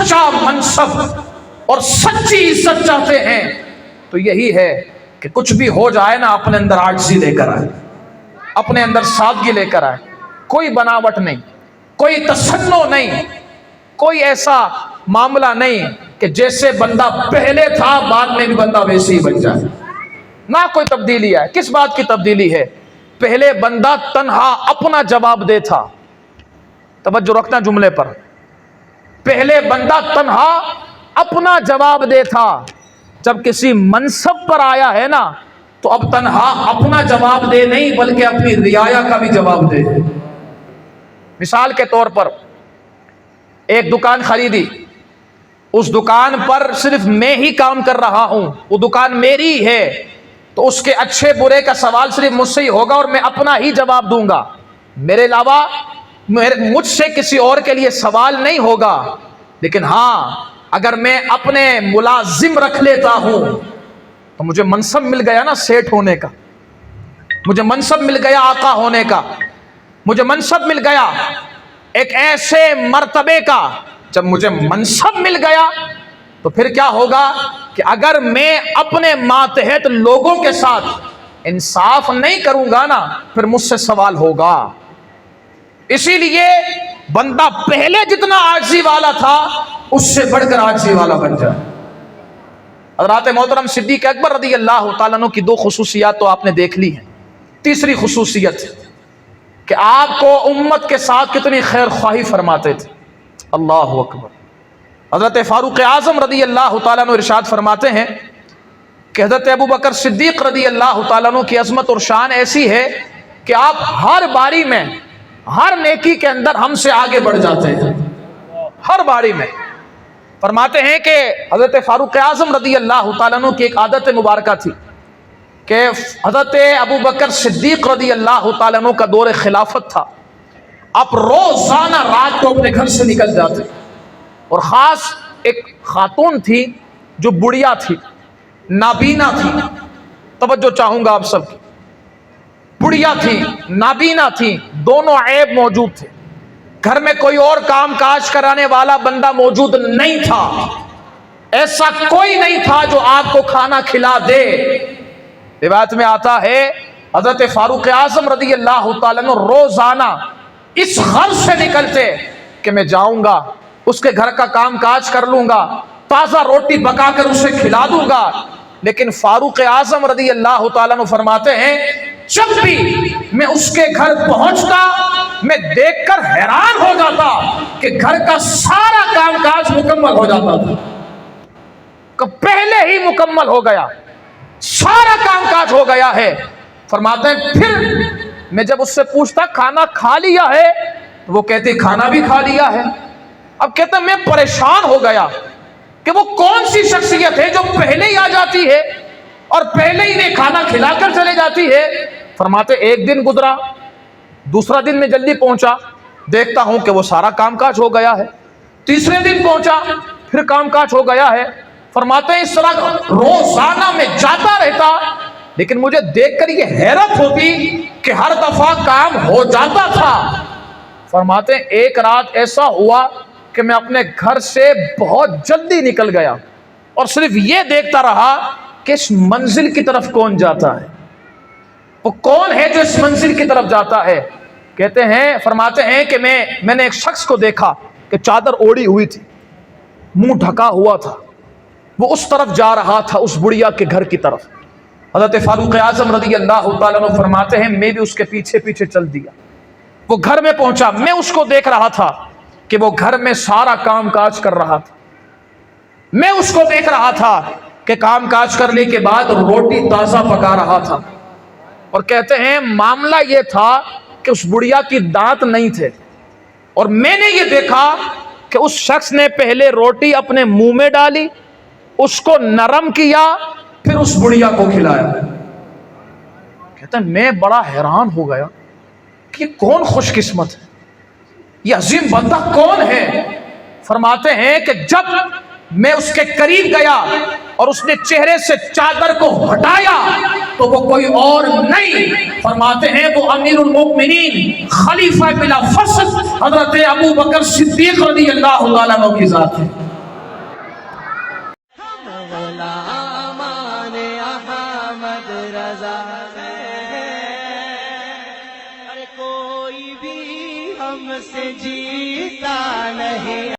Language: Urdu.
سچا منصب اور سچی عزت چاہتے ہیں تو یہی ہے کہ کچھ بھی ہو جائے نا اپنے اندر عاجزی لے کر آئے، اپنے اندر سادگی لے کر آئے، کوئی بناوٹ نہیں، کوئی تصنع نہیں، کوئی ایسا معاملہ نہیں کہ جیسے بندہ پہلے تھا بعد میں بھی بندہ ویسے ہی بن جائے، نہ کوئی تبدیلی ہے۔ کس بات کی تبدیلی ہے؟ پہلے بندہ تنہا اپنا جواب دے تھا، توجہ رکھنا جملے پر، پہلے بندہ تنہا اپنا جواب دے تھا، جب کسی منصب پر آیا ہے نا تو اب تنہا اپنا جواب دے نہیں بلکہ اپنی رعایا کا بھی جواب دے۔ مثال کے طور پر ایک دکان خریدی، اس دکان پر صرف میں ہی کام کر رہا ہوں، وہ دکان میری ہے، تو اس کے اچھے برے کا سوال صرف مجھ سے ہی ہوگا اور میں اپنا ہی جواب دوں گا، میرے علاوہ مجھ سے کسی اور کے لیے سوال نہیں ہوگا۔ لیکن ہاں اگر میں اپنے ملازم رکھ لیتا ہوں تو مجھے منصب مل گیا نا سیٹ ہونے کا، مجھے منصب مل گیا آقا ہونے کا، مجھے منصب مل گیا ایک ایسے مرتبے کا۔ جب مجھے منصب مل گیا تو پھر کیا ہوگا کہ اگر میں اپنے ماتحت لوگوں کے ساتھ انصاف نہیں کروں گا نا پھر مجھ سے سوال ہوگا۔ اسی لیے بندہ پہلے جتنا عاجزی والا تھا اس سے بڑھ کر عاجزی والا بن جائے۔ حضرات محترم صدیق اکبر رضی اللہ تعالیٰ عنہ کی دو خصوصیات تو آپ نے دیکھ لی ہیں، تیسری خصوصیت کہ آپ کو امت کے ساتھ کتنی خیر خواہی فرماتے تھے۔ اللہ اکبر۔ حضرت فاروق اعظم رضی اللہ تعالیٰ عنہ ارشاد فرماتے ہیں کہ حضرت ابوبکر صدیق رضی اللہ تعالیٰ عنہ کی عظمت اور شان ایسی ہے کہ آپ ہر باری میں ہر نیکی کے اندر ہم سے آگے بڑھ جاتے ہیں، ہر باری میں۔ فرماتے ہیں کہ حضرت فاروق اعظم رضی اللہ تعالیٰ عنہ کی ایک عادت مبارکہ تھی کہ حضرت ابوبکر صدیق رضی اللہ تعالیٰ عنہ کا دور خلافت تھا، آپ روزانہ رات کو اپنے گھر سے نکل جاتے، اور خاص ایک خاتون تھی جو بڑھیا تھی، نابینا تھی، توجہ چاہوں گا آپ سب کی، بڑھیا تھی، نابینا تھی، دونوں عیب موجود تھے، گھر میں کوئی اور کام کاج کرانے والا بندہ موجود نہیں تھا، ایسا کوئی نہیں تھا جو آپ کو کھانا کھلا دے۔ روایت میں آتا ہے حضرت فاروق اعظم رضی اللہ تعالیٰ عنہ روزانہ اس غرض سے نکلتے کہ میں جاؤں گا اس کے گھر کا کام کاج کر لوں گا، تازہ روٹی پکا کر اسے کھلا دوں گا۔ لیکن فاروق اعظم رضی اللہ تعالیٰ عنہ فرماتے ہیں جب بھی میں اس کے گھر پہنچتا میں دیکھ کر حیران ہو جاتا کہ گھر کا سارا کام کاج مکمل ہو جاتا تھا، کہ پہلے ہی مکمل ہو گیا، سارا کام کاج ہو گیا ہے۔ فرماتے ہیں پھر میں جب اس سے پوچھتا کھانا کھا لیا ہے تو وہ کہتے کھانا بھی کھا لیا ہے۔ اب کہتے ہیں میں پریشان ہو گیا کہ وہ کون سی شخصیت ہے جو پہلے ہی آ جاتی ہے اور پہلے ہی انہیں کھانا کھلا کر چلے جاتی ہے۔ فرماتے ایک دن گزرا، دوسرا دن میں جلدی پہنچا، دیکھتا ہوں کہ وہ سارا کام کاج ہو گیا ہے، تیسرے دن پہنچا پھر کام کاج ہو گیا ہے۔ فرماتے ہیں اس طرح روزانہ میں جاتا رہتا لیکن مجھے دیکھ کر یہ حیرت ہوتی کہ ہر دفعہ کام ہو جاتا تھا۔ فرماتے ہیں ایک رات ایسا ہوا کہ میں اپنے گھر سے بہت جلدی نکل گیا اور صرف یہ دیکھتا رہا کہ اس منزل کی طرف کون جاتا ہے، وہ کون ہے جو اس منزل کی طرف جاتا ہے۔ کہتے ہیں فرماتے ہیں کہ میں نے ایک شخص کو دیکھا کہ چادر اوڑی ہوئی تھی، منہ ڈھکا ہوا تھا، وہ اس طرف جا رہا تھا، اس بڑھیا کے گھر کی طرف۔ حضرت فاروق اعظم رضی اللہ تعالیٰ عنہ فرماتے ہیں میں بھی اس کے پیچھے پیچھے چل دیا، وہ گھر میں پہنچا، میں اس کو دیکھ رہا تھا کہ وہ گھر میں سارا کام کاج کر رہا تھا، میں اس کو دیکھ رہا تھا کہ کام کاج کرنے کے بعد روٹی تازہ پکا رہا تھا۔ اور کہتے ہیں معاملہ یہ تھا کہ اس بڑھیا کی دانت نہیں تھے، اور میں نے یہ دیکھا کہ اس شخص نے پہلے روٹی اپنے منہ میں ڈالی، اس کو نرم کیا، پھر اس بڑھیا کو کھلایا۔ کہتے ہیں میں بڑا حیران ہو گیا کہ کون خوش قسمت ہے، یہ عظیم بندہ کون ہے۔ فرماتے ہیں کہ جب میں اس کے قریب گیا اور اس نے چہرے سے چادر کو ہٹایا تو وہ کوئی اور نہیں، فرماتے ہیں وہ امیر المؤمنین خلیفہ بلا فصل حضرت ابوبکر صدیق رضی اللہ تعالیٰ عنہ کی ذات ہے۔ نظارے ہیں، کوئی بھی ہم سے جیتا نہیں۔